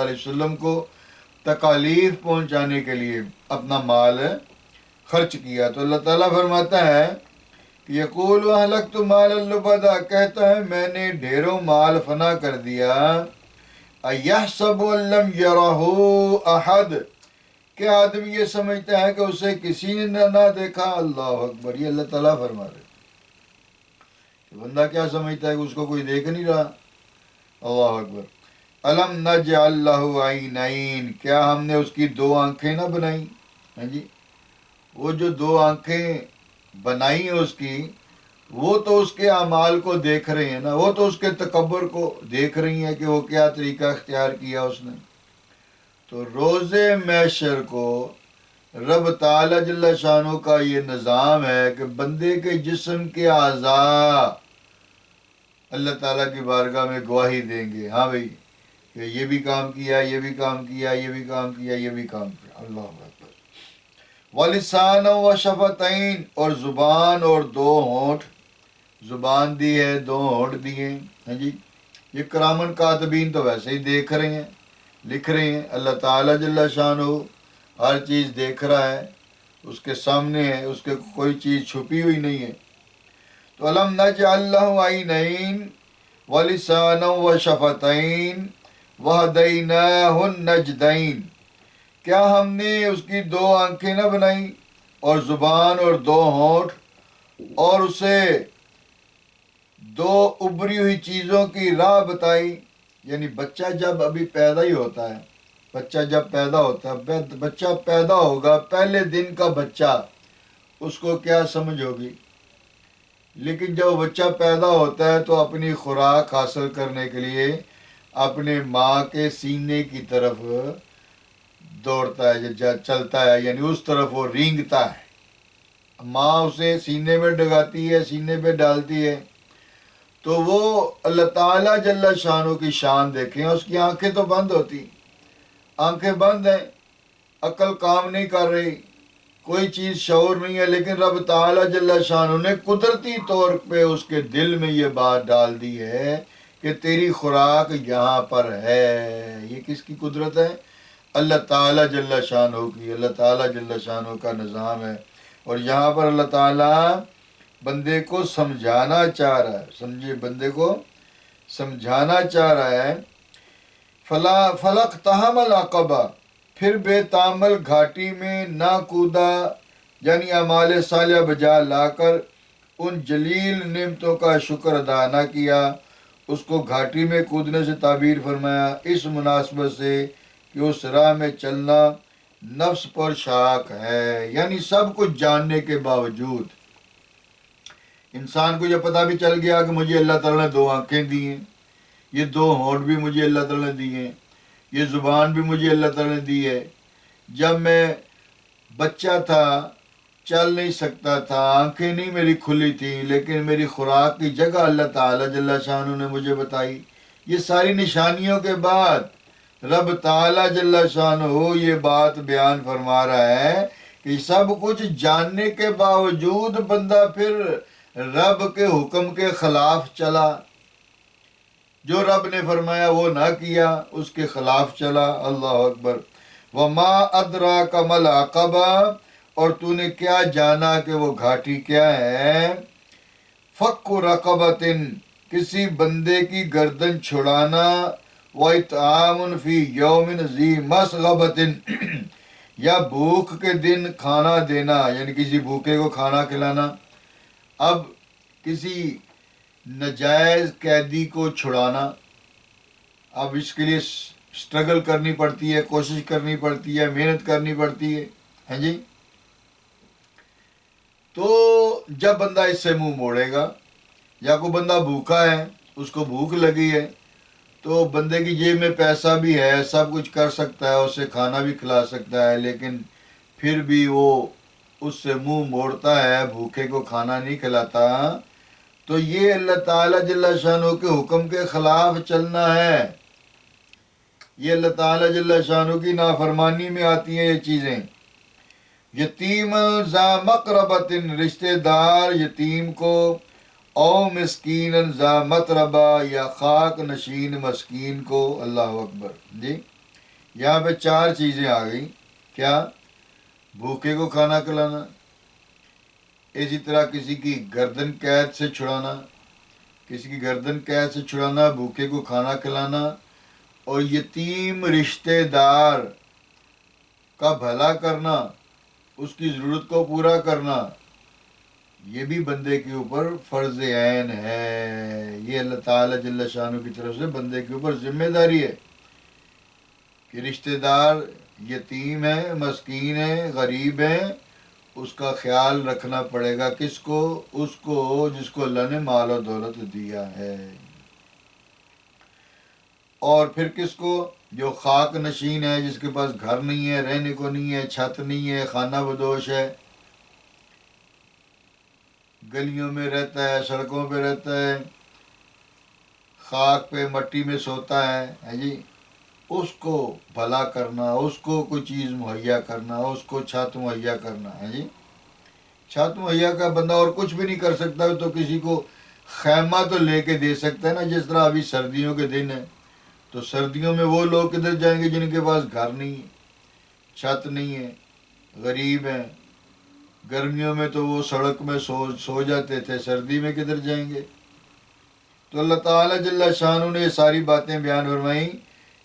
علیہ وسلم کو تکالیف پہنچانے کے لیے اپنا مال خرچ کیا. تو اللہ تعالیٰ فرماتا ہے کہ یقول اہلکت مالا لبدا، کہتا ہے میں نے ڈھیروں مال فنا کر دیا. ایحسب ان لم یرہ احد، کیا آدمی یہ سمجھتا ہے کہ اسے کسی نے نہ دیکھا؟ اللہ اکبر. یہ اللہ تعالیٰ فرما رہے کہ بندہ کیا سمجھتا ہے کہ اس کو کوئی دیکھ نہیں رہا. اللہ اکبر. الم نجعل لہ عینین، کیا ہم نے اس کی دو آنکھیں نہ بنائی؟ ہاں جی، وہ جو دو آنکھیں بنائی ہیں اس کی، وہ تو اس کے اعمال کو دیکھ رہے ہیں نا، وہ تو اس کے تکبر کو دیکھ رہی ہیں کہ وہ کیا طریقہ اختیار کیا اس نے. تو روز محشر کو رب تعالی جل شانہ کا یہ نظام ہے کہ بندے کے جسم کے اعضاء اللہ تعالیٰ کی بارگاہ میں گواہی دیں گے، ہاں بھائی کہ یہ بھی کام کیا، یہ بھی کام کیا، یہ بھی کام کیا، یہ بھی کام کیا. اللہ اکبر. وَلِسَانً وَشَفَتَيْن، اور زبان اور دو ہونٹ، زبان دی ہے، دو ہونٹ دیے. ہاں جی، یہ کرامن کاتبین تو ویسے ہی دیکھ رہے ہیں، لکھ رہے ہیں. اللہ تعالیٰ جل شانہ ہر چیز دیکھ رہا ہے، اس کے سامنے ہے، اس کے کوئی چیز چھپی ہوئی نہیں ہے. تو الم نجعل لہ عینین ولسانا وشفتین وہدیناہ النجدین، کیا ہم نے اس کی دو آنکھیں نہ بنائی اور زبان اور دو ہونٹ، اور اسے دو ابری ہوئی چیزوں کی راہ بتائی. یعنی بچہ جب ابھی پیدا ہی ہوتا ہے، بچہ جب پیدا ہوتا ہے، بچہ پیدا ہوگا، پہلے دن کا بچہ، اس کو کیا سمجھ ہوگی؟ لیکن جب بچہ پیدا ہوتا ہے تو اپنی خوراک حاصل کرنے کے لیے اپنے ماں کے سینے کی طرف دوڑتا ہے، چلتا ہے، یعنی اس طرف وہ رینگتا ہے. ماں اسے سینے میں ڈگاتی ہے، سینے پہ ڈالتی ہے. تو وہ اللہ تعالیٰ جل شانہ کی شان دیکھیں، اس کی آنکھیں تو بند ہوتی، آنکھیں بند ہیں، عقل کام نہیں کر رہی، کوئی چیز شعور نہیں ہے، لیکن رب تعالیٰ جل شانہ نے قدرتی طور پہ اس کے دل میں یہ بات ڈال دی ہے کہ تیری خوراک یہاں پر ہے. یہ کس کی قدرت ہے؟ اللہ تعالیٰ جل شانہ کی. اللہ تعالیٰ جل شانہ کا نظام ہے. اور یہاں پر اللہ تعالیٰ بندے کو سمجھانا چاہ رہا ہے، سمجھے، بندے کو سمجھانا چاہ رہا ہے. فلق تحم العقبہ، پھر بے تامل گھاٹی میں نہ کودا، یعنی اعمال صالحہ بجا لا کر ان جلیل نعمتوں کا شکر ادا نہ کیا. اس کو گھاٹی میں کودنے سے تعبیر فرمایا اس مناسبت سے کہ اس راہ میں چلنا نفس پر شاق ہے. یعنی سب کچھ جاننے کے باوجود انسان کو یہ پتہ بھی چل گیا کہ مجھے اللہ تعالیٰ نے دو آنکھیں دی ہیں، یہ دو ہونٹ بھی مجھے اللہ تعالیٰ نے دی ہیں، یہ زبان بھی مجھے اللہ تعالیٰ نے دی ہے. جب میں بچہ تھا، چل نہیں سکتا تھا، آنکھیں نہیں میری کھلی تھیں، لیکن میری خوراک کی جگہ اللہ تعالیٰ جل شانہ نے مجھے بتائی. یہ ساری نشانیوں کے بعد رب تعالیٰ جل شانہ یہ بات بیان فرما رہا ہے کہ سب کچھ جاننے کے باوجود بندہ پھر رب کے حکم کے خلاف چلا، جو رب نے فرمایا وہ نہ کیا، اس کے خلاف چلا. اللہ اکبر. وما ادراک ما العقبہ، اور تو نے کیا جانا کہ وہ گھاٹی کیا ہے؟ فک رقبۃ، کسی بندے کی گردن چھڑانا، وَإِطْعَامٌ فِي يَوْمٍ ذِي مَسْغَبَةٍ، یا بھوک کے دن کھانا دینا، یعنی کسی بھوکے کو کھانا کھلانا. اب کسی ناجائز قیدی کو چھڑانا، اب اس کے لیے سٹرگل کرنی پڑتی ہے، کوشش کرنی پڑتی ہے، محنت کرنی پڑتی ہے. ہاں جی، تو جب بندہ اس سے منہ موڑے گا، یا کوئی بندہ بھوکا ہے، اس کو بھوک لگی ہے، تو بندے کی جیب میں پیسہ بھی ہے، سب کچھ کر سکتا ہے، اسے کھانا بھی کھلا سکتا ہے، لیکن پھر بھی وہ اس سے منہ موڑتا ہے، بھوکے کو کھانا نہیں کھلاتا. تو یہ اللہ تعالیٰ جل شانہ کے حکم کے خلاف چلنا ہے. یہ اللہ تعالیٰ جل شانہ کی نافرمانی میں آتی ہیں یہ چیزیں. یتیم ذا مقربۃ، رشتہ دار یتیم کو، او مسکین ذا متربہ، یا خاک نشین مسکین کو. اللہ اکبر. جی، یہاں پہ 4 چیزیں آ گئی. کیا؟ بھوکے کو کھانا کھلانا، اسی طرح کسی کی گردن قید سے چھڑانا، بھوکے کو کھانا کھلانا، اور یتیم رشتہ دار کا بھلا کرنا، اس کی ضرورت کو پورا کرنا، یہ بھی بندے کے اوپر فرض عین ہے. یہ اللہ تعالیٰ جل شانہ کی طرف سے بندے کے اوپر ذمہ داری ہے کہ رشتہ دار یتیم ہے، مسکین ہے، غریب ہے، اس کا خیال رکھنا پڑے گا. کس کو؟ اس کو جس کو اللہ نے مال و دولت دیا ہے. اور پھر کس کو؟ جو خاک نشین ہے، جس کے پاس گھر نہیں ہے، رہنے کو نہیں ہے، چھت نہیں ہے، خانہ بدوش ہے، گلیوں میں رہتا ہے، سڑکوں پہ رہتا ہے، خاک پہ مٹی میں سوتا ہے جی. اس کو بھلا کرنا، اس کو کوئی چیز مہیا کرنا، اس کو چھت مہیا کرنا ہے جی. چھت مہیا کا بندہ اور کچھ بھی نہیں کر سکتا تو کسی کو خیمہ تو لے کے دے سکتا ہے نا. جس طرح ابھی سردیوں کے دن ہیں تو سردیوں میں وہ لوگ کدھر جائیں گے جن کے پاس گھر نہیں ہے، چھت نہیں ہے، غریب ہیں. گرمیوں میں تو وہ سڑک میں سو جاتے تھے، سردی میں کدھر جائیں گے؟ تو اللہ تعالیٰ جل شانہ نے یہ ساری باتیں بیان فرمائیں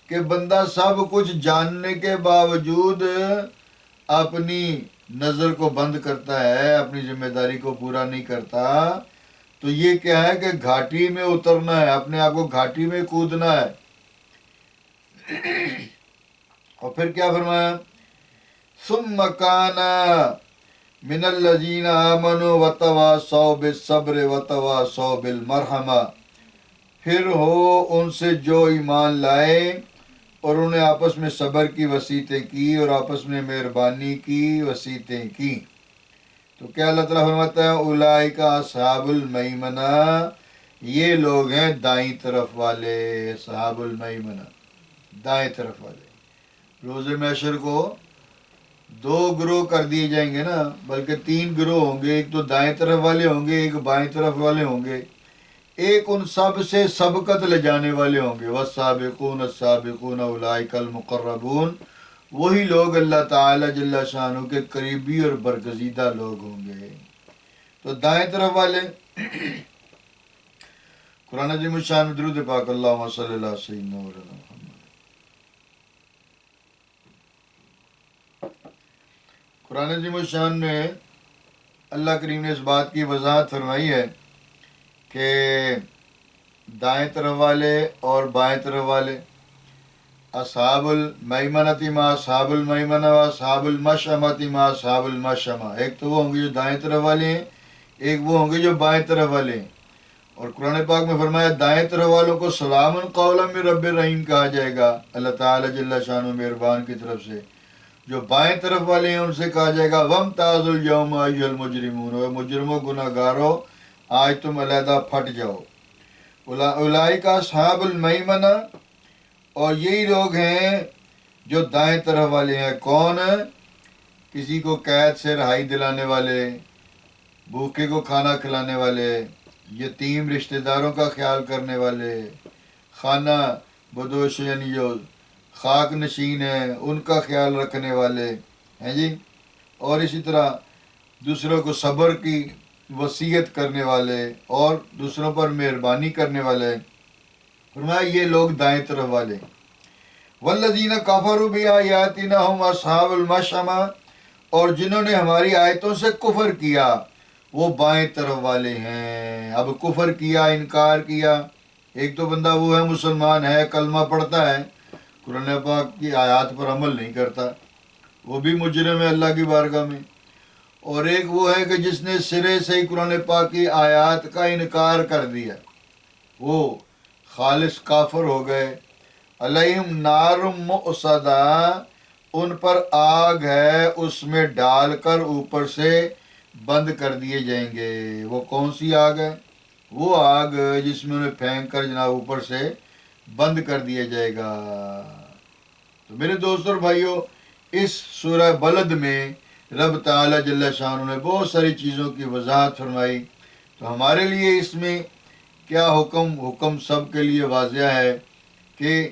کہ بندہ سب کچھ جاننے کے باوجود اپنی نظر کو بند کرتا ہے، اپنی ذمہ داری کو پورا نہیں کرتا. تو یہ کیا ہے کہ گھاٹی میں اترنا ہے، اپنے آپ کو گھاٹی میں کودنا ہے. اور پھر کیا فرمایا؟ ثم کان من الذین آمنوا وتواصوا بالصبر وتواصوا بالمرحمہ، پھر ہو ان سے جو ایمان لائے اور انہوں نے آپس میں صبر کی وصیتیں کی اور آپس میں مہربانی کی وصیتیں کی. تو کیا اللہ تعالیٰ فرماتا ہے اولئک اصحاب المیمنہ، یہ لوگ ہیں دائیں طرف والے. اصحاب المیمنہ، دائیں طرف والے. روز محشر کو 2 گروہ کر دیے جائیں گے نا، بلکہ 3 گروہ ہوں گے. ایک تو دائیں طرف والے ہوں گے، ایک بائیں طرف والے ہوں گے، ایک ان سب سے سبقت لے جانے والے ہوں گے. والسابقون السابقون اولئک المقربون، وہی لوگ اللہ تعالیٰ جل شانہ کے قریبی اور برگزیدہ لوگ ہوں گے. تو دائیں طرف والے. قرآن عظیم الشان میں درود پاک اللہم صلی اللہ سیدنا مولانا محمد. قرآن عظیم الشان میں اللہ کریم نے اس بات کی وضاحت فرمائی ہے کہ دائیں طرف والے اور بائیں طرف والے. اصحاب المیمنۃ ما اصحاب المیمنہ و اصحاب المشأمۃ ما اصحاب المشأمہ. ایک تو وہ ہوں گے جو دائیں طرف والے ہیں، ایک وہ ہوں گے جو بائیں طرف والے ہیں. اور قرآن پاک میں فرمایا دائیں طرف والوں کو سلام قولا من رب الرحیم کہا جائے گا اللہ تعالیٰ جل شانہ مہربان کی طرف سے. جو بائیں طرف والے ہیں ان سے کہا جائے گا وامتازوا اليوم ایھا المجرمون، اے مجرموں گناہگارو آج تم علیحدہ پھٹ جاؤ. اولئک اصحاب المیمنہ، اور یہی لوگ ہیں جو دائیں طرف والے ہیں. کون؟ کسی کو قید سے رہائی دلانے والے، بھوکے کو کھانا کھلانے والے، یتیم رشتہ داروں کا خیال کرنے والے، خانہ بدوش یعنی جو خاک نشین ہیں ان کا خیال رکھنے والے ہیں جی. اور اسی طرح دوسروں کو صبر کی وصیت کرنے والے اور دوسروں پر مہربانی کرنے والے. فرمایا یہ لوگ دائیں طرف والے. والذین کفروا بآیاتنا ھم اصحاب المشأمہ، اور جنہوں نے ہماری آیتوں سے کفر کیا وہ بائیں طرف والے ہیں. اب کفر کیا، انکار کیا. ایک تو بندہ وہ ہے مسلمان ہے، کلمہ پڑھتا ہے، قرآن پاک کی آیات پر عمل نہیں کرتا، وہ بھی مجرم ہے اللہ کی بارگاہ میں. اور ایک وہ ہے کہ جس نے سرے سے ہی قرآن پاک کی آیات کا انکار کر دیا، وہ خالص کافر ہو گئے. علیہم نار مؤصدہ، ان پر آگ ہے اس میں ڈال کر اوپر سے بند کر دیے جائیں گے. وہ کون سی آگ ہے؟ وہ آگ جس میں انہیں پھینک کر جناب اوپر سے بند کر دیا جائے گا. تو میرے دوستوں اور بھائیوں، اس سورہ بلد میں رب تعالیٰ جل شانہ نے بہت ساری چیزوں کی وضاحت فرمائی. تو ہمارے لیے اس میں کیا حکم سب کے لیے واضح ہے کہ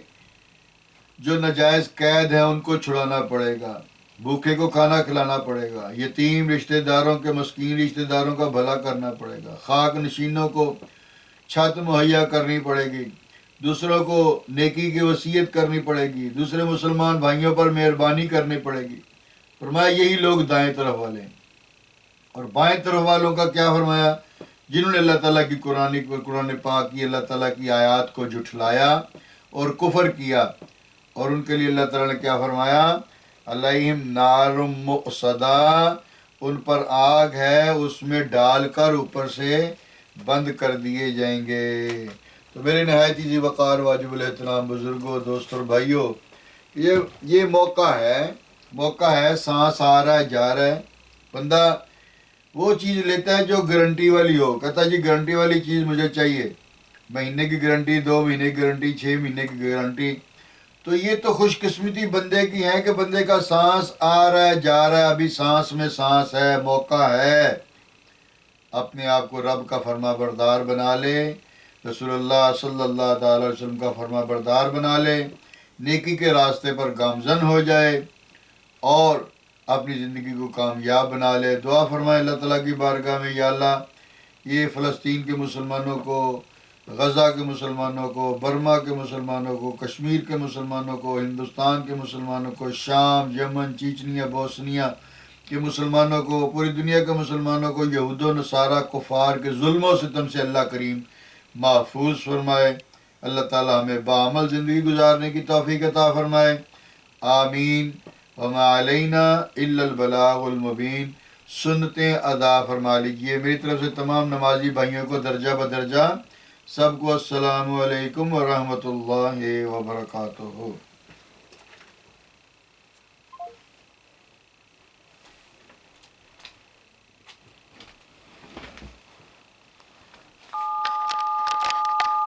جو ناجائز قید ہیں ان کو چھڑانا پڑے گا، بھوکے کو کھانا کھلانا پڑے گا، یتیم رشتہ داروں کے مسکین رشتہ داروں کا بھلا کرنا پڑے گا، خاک نشینوں کو چھت مہیا کرنی پڑے گی، دوسروں کو نیکی کی وصیت کرنی پڑے گی، دوسرے مسلمان بھائیوں پر مہربانی کرنی پڑے گی۔ فرمایا یہی لوگ دائیں طرف والے ہیں۔ اور بائیں طرف والوں کا کیا فرمایا؟ جنہوں نے اللہ تعالیٰ کی قرآن پاک کی، اللہ تعالیٰ کی آیات کو جھٹلایا اور کفر کیا، اور ان کے لیے اللہ تعالیٰ نے کیا فرمایا؟ علیہم نار مؤصدہ، ان پر آگ ہے اس میں ڈال کر اوپر سے بند کر دیے جائیں گے۔ تو میرے نہایت ہی وقار واجب الاحترام بزرگوں، دوستوں اور بھائیوں، یہ موقع ہے، سانس آ رہا ہے جا رہا ہے، بندہ وہ چیز لیتا ہے جو گارنٹی والی ہو، کہتا ہے جی گارنٹی والی چیز مجھے چاہیے، مہینے کی گارنٹی، 2 مہینے کی گارنٹی، 6 مہینے کی گارنٹی۔ تو یہ تو خوش قسمتی بندے کی ہے کہ بندے کا سانس آ رہا ہے جا رہا ہے، ابھی سانس میں سانس ہے، موقع ہے، اپنے آپ کو رب کا فرما بردار بنا لے، رسول اللہ صلی اللہ تعالی علیہ وسلم کا فرما بردار بنا لے، نیکی کے راستے پر گامزن ہو جائے اور اپنی زندگی کو کامیاب بنا لے۔ دعا فرمائے اللہ تعالیٰ کی بارگاہ میں، یا اللہ یہ فلسطین کے مسلمانوں کو، غزہ کے مسلمانوں کو، برما کے مسلمانوں کو، کشمیر کے مسلمانوں کو، ہندوستان کے مسلمانوں کو، شام، یمن، چیچنیا، بوسنیا کے مسلمانوں کو، پوری دنیا کے مسلمانوں کو یہود و نصارہ کفار کے ظلم و ستم سے اللہ کریم محفوظ فرمائے۔ اللہ تعالیٰ ہمیں باعمل زندگی گزارنے کی توفیق عطا فرمائے، آمین۔ وما علینا الا البلاغ المبین۔ سنتیں ادا فرما لیجیے۔ میری طرف سے تمام نمازی بھائیوں کو درجہ بدرجہ سب کو السلام علیکم ورحمۃ اللہ وبرکاتہ۔